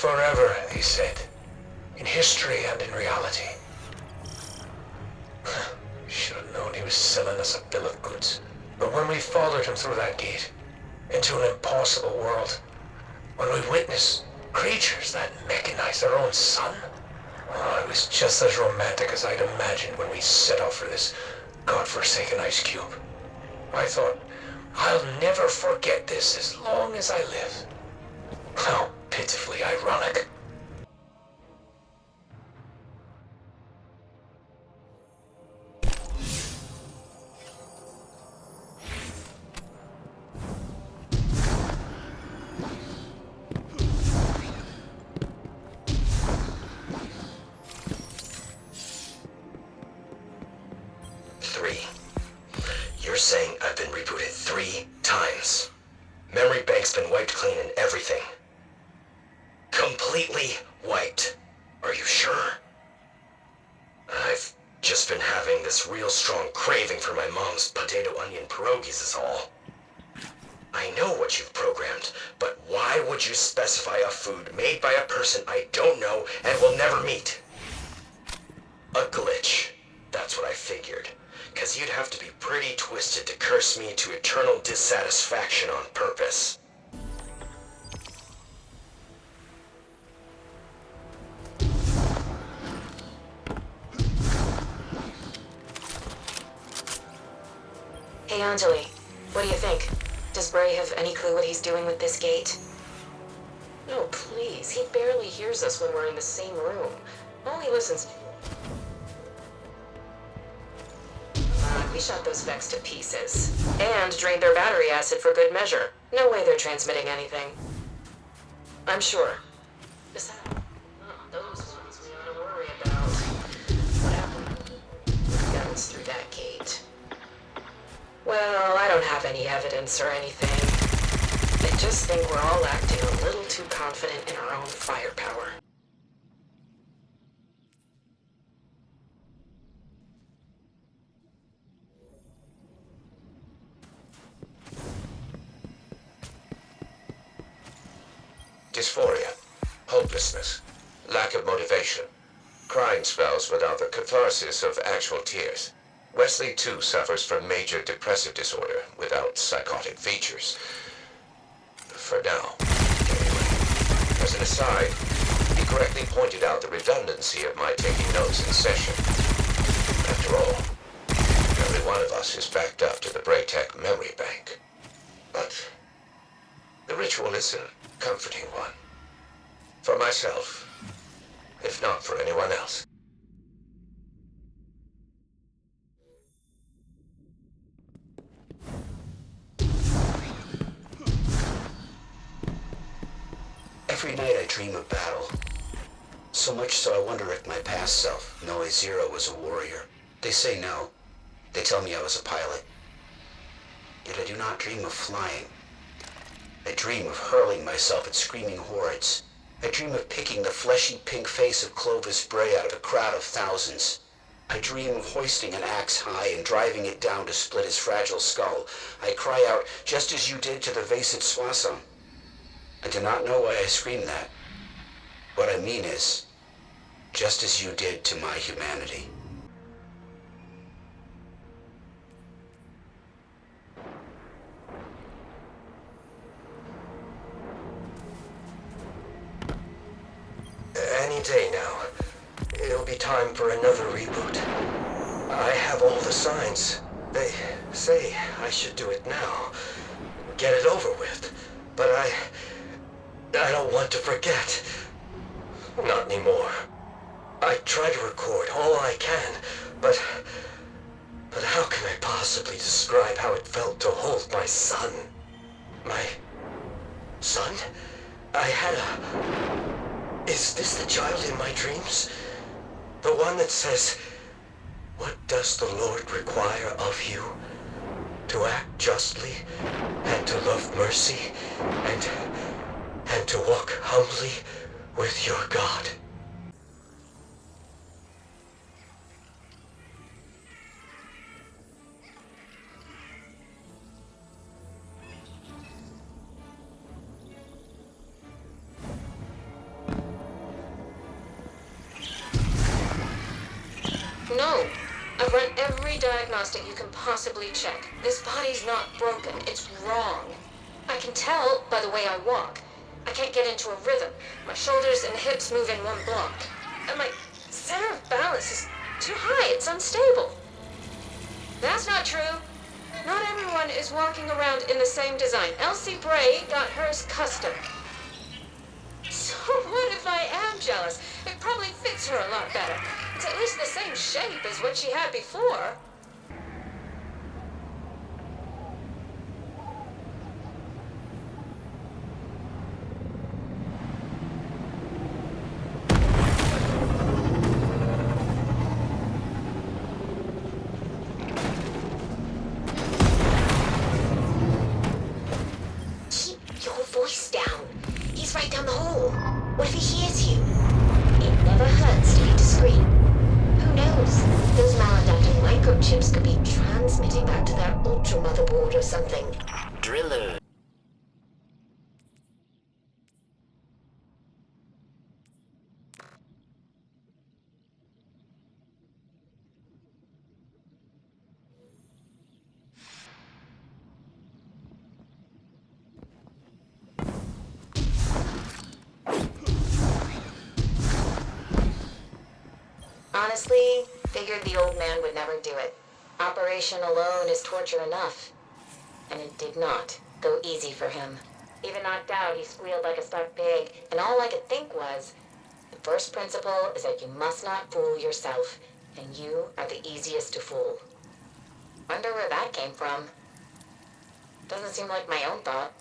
Forever, he said. In history and in reality. Should have known he was selling us a bill of goods. But when we followed him through that gate, into an impossible world, when we witnessed creatures that mechanized their own sun, it was just as romantic as I'd imagined when we set off for this godforsaken ice cube. I thought, I'll never forget this as long as I live. How pitifully ironic. You're saying I've been rebooted 3 times. Memory bank's been wiped clean and everything. Completely wiped. Are you sure? I've just been having this real strong craving for my mom's potato onion pierogies is all. I know what you've programmed, but why would you specify a food made by a person I don't know and will never meet? A glitch. That's what I figured. 'Cause you'd have to be pretty twisted to curse me to eternal dissatisfaction on purpose. Hey Anjali, what do you think? Does Bray have any clue what he's doing with this gate? No, please, he barely hears us when we're in the same room. Only listens. We shot those Vex to pieces. And drained their battery acid for good measure. No way they're transmitting anything. I'm sure. Besides, those ones we ought to worry about. What happened? Guns through that gate. Well, I don't have any evidence or anything. I just think we're all acting a little too confident in our own firepower. Dysphoria, hopelessness, lack of motivation, crying spells without the catharsis of actual tears. Wesley, too, suffers from major depressive disorder without psychotic features. For now, anyway. As an aside, he correctly pointed out the redundancy of my taking notes in session. After all, every one of us is backed up to the Bray Tech memory bank. But the ritual is a comforting one. For myself, if not for anyone else. Every night I dream of battle. So much so I wonder if my past self, Noe Zero, was a warrior. They say no. They tell me I was a pilot. Yet I do not dream of flying. I dream of hurling myself at screaming hordes. I dream of picking the fleshy pink face of Clovis Bray out of a crowd of thousands. I dream of hoisting an axe high and driving it down to split his fragile skull. I cry out, just as you did to the Vasit Swasam. I do not know why I scream that. What I mean is, just as you did to my humanity. Any day now. It'll be time for another reboot. I have all the signs. They say I should do it now. Get it over with. But I don't want to forget. Not anymore. I try to record all I can, but how can I possibly describe how it felt to hold my son? My son? I had a... Is this the child in my dreams? The one that says, "What does the Lord require of you? To act justly, and to love mercy, and to walk humbly with your God." No. I've run every diagnostic you can possibly check. This body's not broken. It's wrong. I can tell by the way I walk. I can't get into a rhythm. My shoulders and hips move in one block. And my center of balance is too high. It's unstable. That's not true. Not everyone is walking around in the same design. Elsie Bray got hers custom. So what if I am jealous? It probably fits her a lot better. It's at least the same shape as what she had before. Keep your voice down. He's right down the hall. What if he hears you? It never hurts to be discreet. Who knows? Those maladaptive microchips could be transmitting back to their ultra motherboard or something. Driller. Honestly, figured the old man would never do it. Operation alone is torture enough. And it did not go easy for him. Even knocked out, he squealed like a stuck pig, and all I could think was, the first principle is that you must not fool yourself, and you are the easiest to fool. Wonder where that came from. Doesn't seem like my own thought.